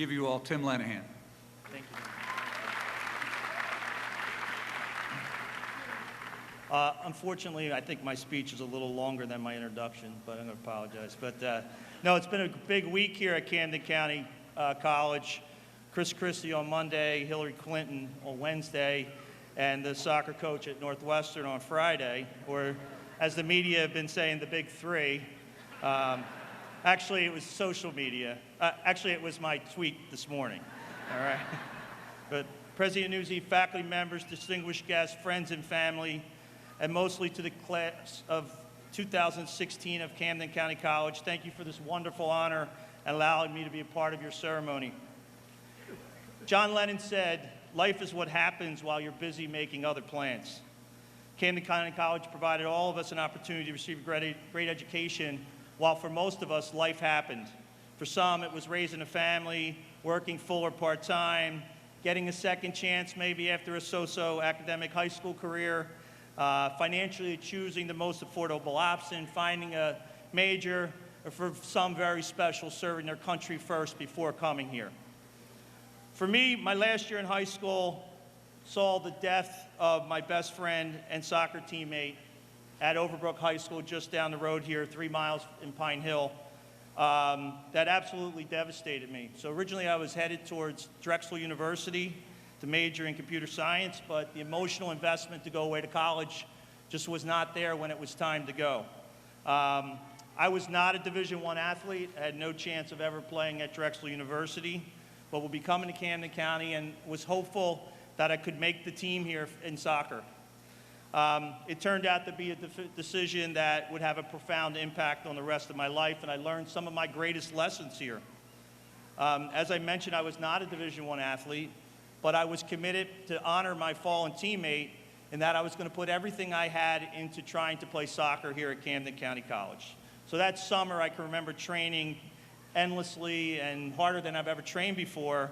give you all Tim Lenahan. Thank you. Unfortunately, I think my speech is a little longer than my introduction, but I'm going to apologize. But no, it's been a big week here at Camden County College. Chris Christie on Monday, Hillary Clinton on Wednesday, and the soccer coach at Northwestern on Friday, or as the media have been saying, the big three. Actually, it was social media. Actually, it was my tweet this morning. All right. But President Nuzzi, faculty members, distinguished guests, friends and family, and mostly to the class of 2016 of Camden County College, thank you for this wonderful honor and allowing me to be a part of your ceremony. John Lennon said, "Life is what happens while you're busy making other plans." Camden County College provided all of us an opportunity to receive great education, while for most of us, life happened. For some, it was raising a family, working full or part-time, getting a second chance maybe after a so-so academic high school career, financially choosing the most affordable option, finding a major, or for some very special, serving their country first before coming here. For me, my last year in high school saw the death of my best friend and soccer teammate at Overbrook High School just down the road here, 3 miles in Pine Hill. That absolutely devastated me. So originally I was headed towards Drexel University to major in computer science, but the emotional investment to go away to college just was not there when it was time to go. I was not a Division I athlete. I had no chance of ever playing at Drexel University, but will be coming to Camden County and was hopeful that I could make the team here in soccer. It turned out to be a decision that would have a profound impact on the rest of my life, and I learned some of my greatest lessons here. As I mentioned, I was not a Division I athlete, but I was committed to honor my fallen teammate in that I was going to put everything I had into trying to play soccer here at Camden County College. So that summer, I can remember training endlessly and harder than I've ever trained before.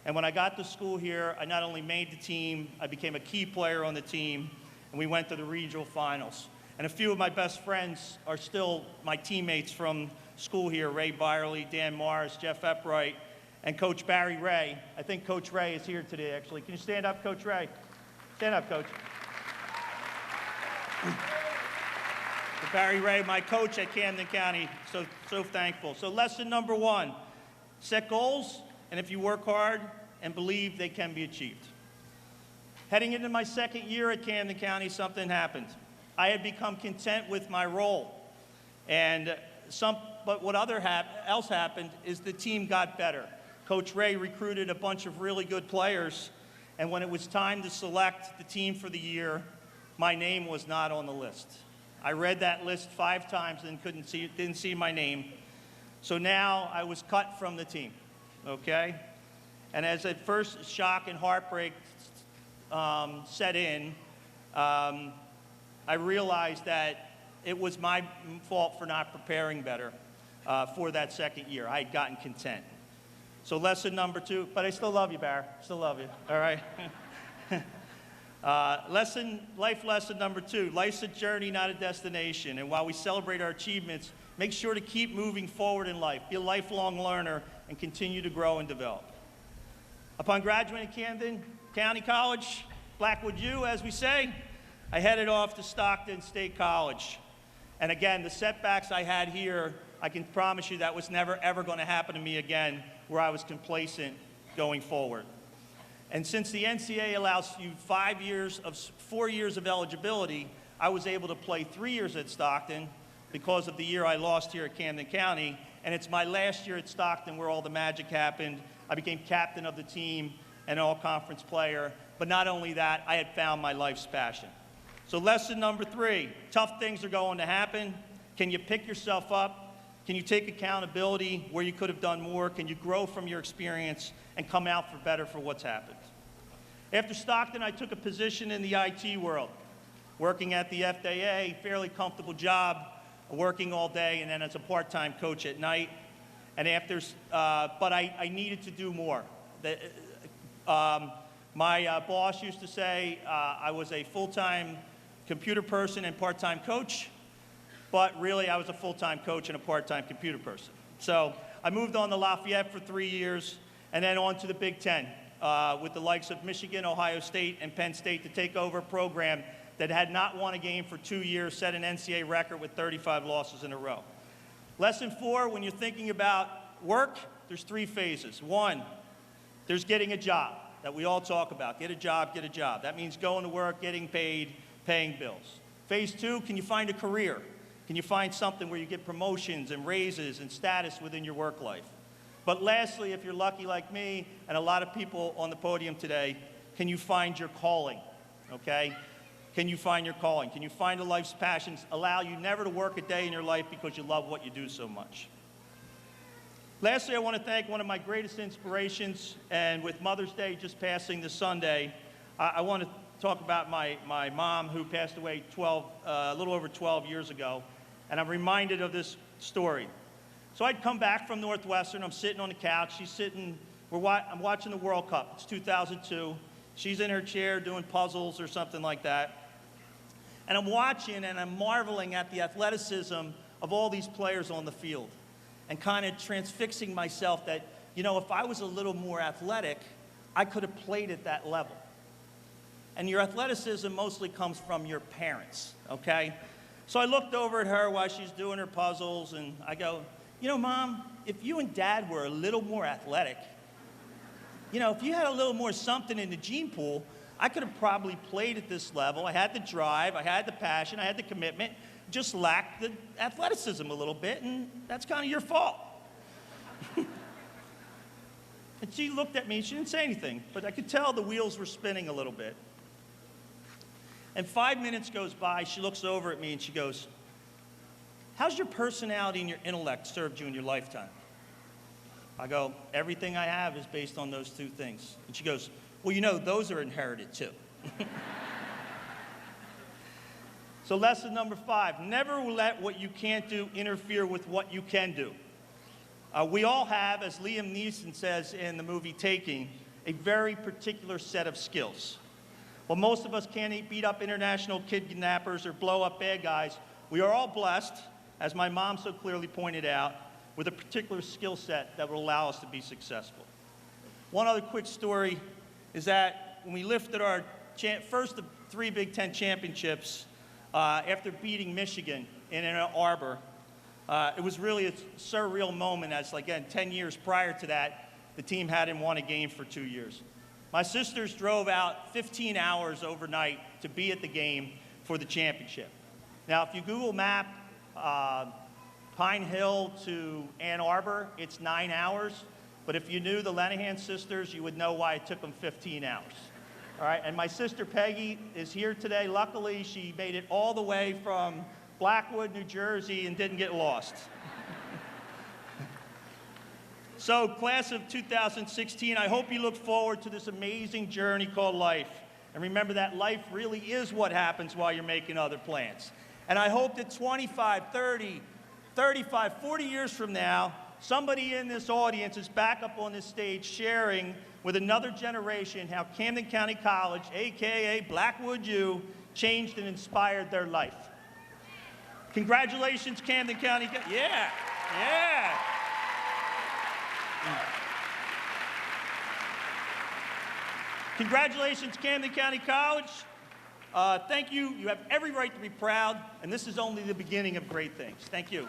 And when I got to school here, I not only made the team, I became a key player on the team, and we went to the regional finals. And a few of my best friends are still my teammates from school here: Ray Byerly, Dan Morris, Jeff Eppright, and Coach Barry Ray. I think Coach Ray is here today, actually. Can you stand up, Coach Ray? Stand up, Coach. So Barry Ray, my coach at Camden County, so thankful. So lesson number 1, set goals, and if you work hard and believe, they can be achieved. Heading into my second year at Camden County, something happened. I had become content with my role. But what else happened is the team got better. Coach Ray recruited a bunch of really good players, and when it was time to select the team for the year, my name was not on the list. I read that list 5 times and didn't see my name. So now I was cut from the team, okay? And as at first shock and heartbreak set in, I realized that it was my fault for not preparing better for that second year. I had gotten content. So lesson number 2, but I still love you, Barry. Still love you, all right? Life lesson number 2, life's a journey, not a destination. And while we celebrate our achievements, make sure to keep moving forward in life. Be a lifelong learner and continue to grow and develop. Upon graduating Camden County College, Blackwood U, as we say, I headed off to Stockton State College. And again, the setbacks I had here, I can promise you that was never, ever going to happen to me again, where I was complacent going forward. And since the NCAA allows you 4 years of eligibility, I was able to play 3 years at Stockton because of the year I lost here at Camden County. And it's my last year at Stockton where all the magic happened. I became captain of the team and all-conference player. But not only that, I had found my life's passion. So lesson number 3, tough things are going to happen. Can you pick yourself up? Can you take accountability where you could have done more? Can you grow from your experience and come out for better for what's happened? After Stockton, I took a position in the IT world, working at the FDA, fairly comfortable job, working all day, and then as a part-time coach at night. And but I needed to do more. My boss used to say I was a full-time computer person and part-time coach, but really I was a full-time coach and a part-time computer person. So I moved on to Lafayette for 3 years, and then on to the Big Ten with the likes of Michigan, Ohio State, and Penn State to take over a program that had not won a game for 2 years, set an NCAA record with 35 losses in a row. Lesson 4, when you're thinking about work, there's 3 phases. 1, there's getting a job that we all talk about. Get a job, get a job. That means going to work, getting paid, paying bills. Phase 2, can you find a career? Can you find something where you get promotions and raises and status within your work life? But lastly, if you're lucky like me and a lot of people on the podium today, can you find your calling, okay? Can you find your calling? Can you find a life's passions, allow you never to work a day in your life because you love what you do so much? Lastly, I want to thank one of my greatest inspirations, and with Mother's Day just passing this Sunday, I want to talk about my mom who passed away a little over 12 years ago, and I'm reminded of this story. So I'd come back from Northwestern, I'm sitting on the couch, she's sitting, I'm watching the World Cup, it's 2002, she's in her chair doing puzzles or something like that, and I'm watching and I'm marveling at the athleticism of all these players on the field, and kind of transfixing myself that, you know, if I was a little more athletic, I could have played at that level. And your athleticism mostly comes from your parents, okay? So I looked over at her while she's doing her puzzles, and I go, you know, Mom, if you and Dad were a little more athletic, you know, if you had a little more something in the gene pool, I could have probably played at this level. I had the drive, I had the passion, I had the commitment, just lacked the athleticism a little bit, and that's kind of your fault. And she looked at me, she didn't say anything, but I could tell the wheels were spinning a little bit. And 5 minutes goes by, she looks over at me and she goes, how's your personality and your intellect served you in your lifetime? I go, everything I have is based on those 2 things. And she goes, well, you know, those are inherited too. So lesson number 5, never let what you can't do interfere with what you can do. We all have, as Liam Neeson says in the movie Taking, a very particular set of skills. While most of us can't beat up international kidnappers or blow up bad guys, we are all blessed, as my mom so clearly pointed out, with a particular skill set that will allow us to be successful. One other quick story is that when we lifted our first of 3 Big Ten championships after beating Michigan in Ann Arbor, it was really a surreal moment as, again, 10 years prior to that, the team hadn't won a game for 2 years. My sisters drove out 15 hours overnight to be at the game for the championship. Now, if you Google map Pine Hill to Ann Arbor, it's 9 hours. But if you knew the Lenahan sisters, you would know why it took them 15 hours. All right, and my sister Peggy is here today. Luckily, she made it all the way from Blackwood, New Jersey, and didn't get lost. So, class of 2016, I hope you look forward to this amazing journey called life. And remember that life really is what happens while you're making other plans. And I hope that 25, 30, 35, 40 years from now, somebody in this audience is back up on this stage sharing with another generation how Camden County College, AKA Blackwood U, changed and inspired their life. Congratulations, Camden County. Yeah, yeah. Congratulations, Camden County College. Thank you. You have every right to be proud, and this is only the beginning of great things. Thank you.